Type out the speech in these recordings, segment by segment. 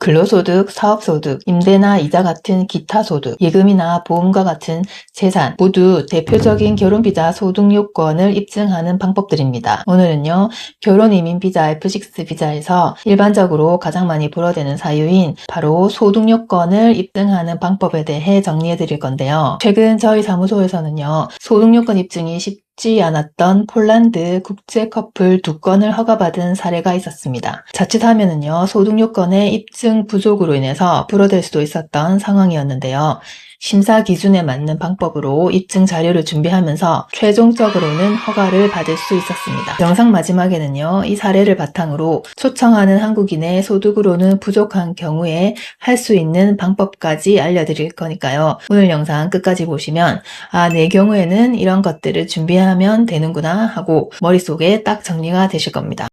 근로소득, 사업소득, 임대나 이자 같은 기타 소득, 예금이나 보험과 같은 재산 모두 대표적인 결혼비자 소득요건을 입증하는 방법들입니다. 오늘은요, 결혼이민비자 F6 비자에서 일반적으로 가장 많이 불어대는 사유인 바로 소득요건을 입증하는 방법에 대해 정리해 드릴 건데요. 최근 저희 사무소에서는요, 소득요건 입증이 쉽지 않았던 폴란드 국제 커플 2건을 허가받은 사례가 있었습니다. 자칫하면은요, 소득요건의 입증 부족으로 인해서 불어댈 수도 있었던 상황이었는데요. 심사 기준에 맞는 방법으로 입증 자료를 준비하면서 최종적으로는 허가를 받을 수 있었습니다. 영상 마지막에는요, 이 사례를 바탕으로 초청하는 한국인의 소득으로는 부족한 경우에 할 수 있는 방법까지 알려드릴 거니까요. 오늘 영상 끝까지 보시면 내 경우에는 이런 것들을 준비하면 되는구나 하고 머릿속에 딱 정리가 되실 겁니다.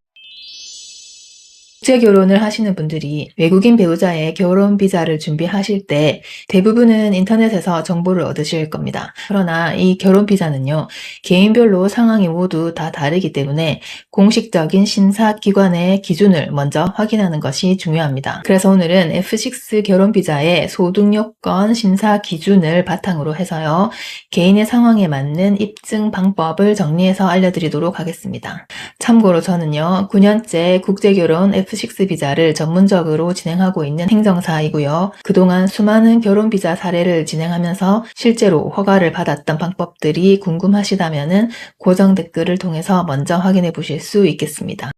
국제 결혼을 하시는 분들이 외국인 배우자의 결혼 비자를 준비하실 때 대부분은 인터넷에서 정보를 얻으실 겁니다. 그러나 이 결혼 비자는요, 개인별로 상황이 모두 다 다르기 때문에 공식적인 심사 기관의 기준을 먼저 확인하는 것이 중요합니다. 그래서 오늘은 F6 결혼 비자의 소득 요건 심사 기준을 바탕으로 해서요, 개인의 상황에 맞는 입증 방법을 정리해서 알려드리도록 하겠습니다. 참고로 저는요, 9년째 국제 결혼 F6 비자를 전문적으로 진행하고 있는 행정사이고요. 그동안 수많은 결혼 비자 사례를 진행하면서 실제로 허가를 받았던 방법들이 궁금하시다면은 고정 댓글을 통해서 먼저 확인해 보실 수 있겠습니다.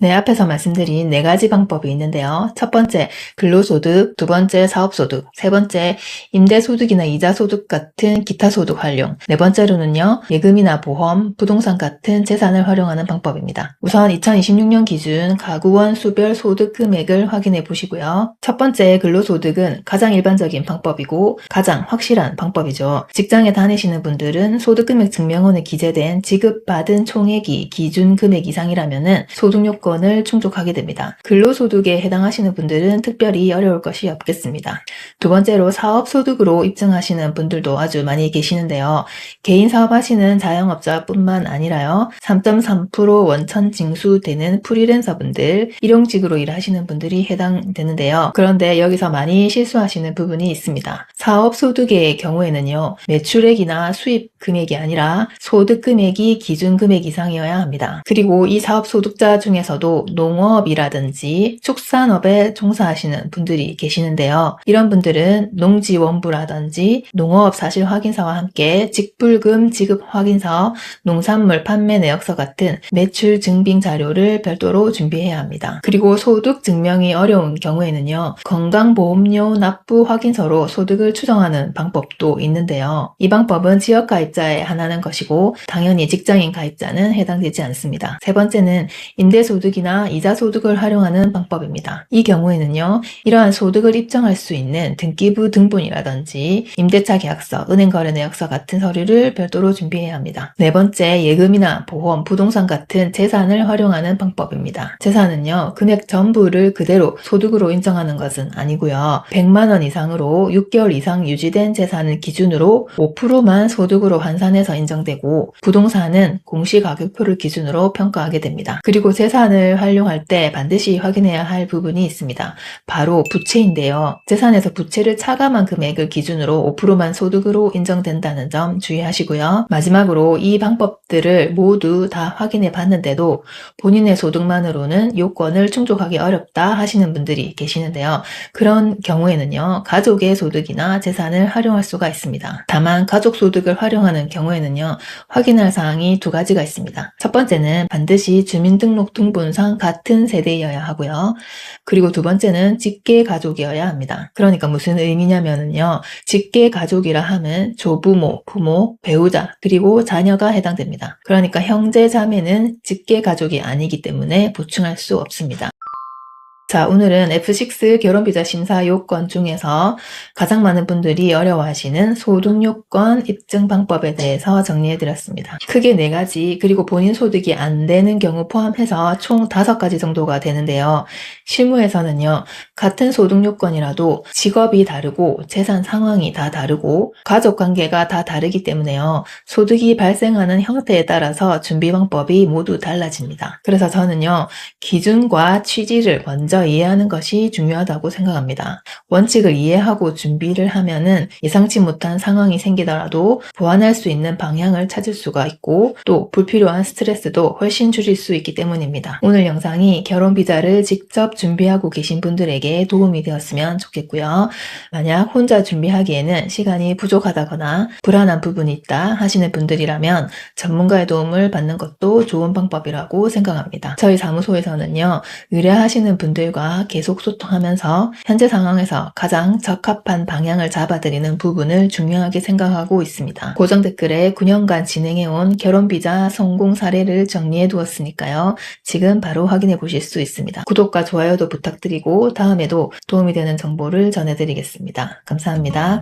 앞에서 말씀드린 4가지 방법이 있는데요. 첫 번째, 근로소득, 두 번째, 사업소득, 세 번째, 임대소득이나 이자소득 같은 기타소득 활용, 네 번째로는요, 예금이나 보험, 부동산 같은 재산을 활용하는 방법입니다. 우선 2026년 기준 가구원 수별 소득 금액을 확인해 보시고요. 첫 번째, 근로소득은 가장 일반적인 방법이고 가장 확실한 방법이죠. 직장에 다니시는 분들은 소득금액 증명원에 기재된 지급받은 총액이 기준 금액 이상이라면은 소득요건 을 충족하게 됩니다. 근로소득에 해당하시는 분들은 특별히 어려울 것이 없겠습니다. 두 번째로 사업소득으로 입증하시는 분들도 아주 많이 계시는데요. 개인 사업하시는 자영업자뿐만 아니라요, 3.3% 원천 징수되는 프리랜서분들, 일용직으로 일하시는 분들이 해당되는데요. 그런데 여기서 많이 실수하시는 부분이 있습니다. 사업소득의 경우에는요, 매출액이나 수입 금액이 아니라 소득 금액이 기준 금액 이상이어야 합니다. 그리고 이 사업소득자 중에서도 농업이라든지 축산업에 종사하시는 분들이 계시는데요. 이런 분들은 농지원부라든지 농업 사실 확인서와 함께 직불금 지급 확인서, 농산물 판매 내역서 같은 매출 증빙 자료를 별도로 준비해야 합니다. 그리고 소득 증명이 어려운 경우에는요, 건강보험료 납부 확인서로 소득을 추정하는 방법도 있는데요. 이 방법은 지역 가입자에 한하는 것이고 당연히 직장인 가입자는 해당되지 않습니다. 세 번째는 임대소득이나 이자소득을 활용하는 방법입니다. 이 경우에는요, 이러한 소득을 입증할 수 있는 등기부 등본이라든지 임대차 계약서, 은행 거래 내역서 같은 서류를 별도로 준비해야 합니다. 네 번째, 예금이나 보험, 부동산 같은 재산을 활용하는 방법입니다. 재산은요, 금액 전부를 그대로 소득으로 인정하는 것은 아니고요. 100만 원 이상으로 6개월 이상 유지된 재산을 기준으로 5%만 소득으로 환산해서 인정되고, 부동산은 공시가격표를 기준으로 평가하게 됩니다. 그리고 재산을 활용할 때 반드시 확인해야 할 부분이 있습니다. 바로 부채인데요. 재산에서 부채를 차감한 금액을 기준으로 5%만 소득으로 인정된다는 점 주의하시고요. 마지막으로 이 방법들을 모두 다 확인해 봤는데도 본인의 소득만으로는 요건을 충족하기 어렵다 하시는 분들이 계시는데요. 그런 경우에는요, 가족의 소득이나 재산을 활용할 수가 있습니다. 다만 가족 소득을 활용하는 경우에는요, 확인할 사항이 2가지가 있습니다. 첫 번째는 반드시 주민등록 등본상 같은 세대여야 하고요. 그리고 두 번째는 직계 가족이어야 합니다. 그러니까 무슨 의미냐면요, 직계 가족이라 하면 조부모, 부모, 배우자, 그리고 자녀가 해당됩니다. 그러니까 형제, 자매는 직계 가족이 아니기 때문에 보충할 수 없습니다. 자, 오늘은 F6 결혼비자 심사 요건 중에서 가장 많은 분들이 어려워하시는 소득요건 입증 방법에 대해서 정리해드렸습니다. 크게 4가지, 그리고 본인 소득이 안 되는 경우 포함해서 총 5가지 정도가 되는데요. 실무에서는요, 같은 소득요건이라도 직업이 다르고 재산 상황이 다 다르고 가족관계가 다 다르기 때문에요, 소득이 발생하는 형태에 따라서 준비 방법이 모두 달라집니다. 그래서 저는요, 기준과 취지를 먼저 먼저 이해하는 것이 중요하다고 생각합니다. 원칙을 이해하고 준비를 하면은 예상치 못한 상황이 생기더라도 보완할 수 있는 방향을 찾을 수가 있고 또 불필요한 스트레스도 훨씬 줄일 수 있기 때문입니다. 오늘 영상이 결혼 비자를 직접 준비하고 계신 분들에게 도움이 되었으면 좋겠고요. 만약 혼자 준비하기에는 시간이 부족하다거나 불안한 부분이 있다 하시는 분들이라면 전문가의 도움을 받는 것도 좋은 방법이라고 생각합니다. 저희 사무소에서는요, 의뢰하시는 분들과 계속 소통하면서 현재 상황에서 가장 적합한 방향을 잡아드리는 부분을 중요하게 생각하고 있습니다. 고정 댓글에 9년간 진행해온 결혼비자 성공 사례를 정리해 두었으니까요. 지금 바로 확인해 보실 수 있습니다. 구독과 좋아요도 부탁드리고 다음에도 도움이 되는 정보를 전해드리겠습니다. 감사합니다.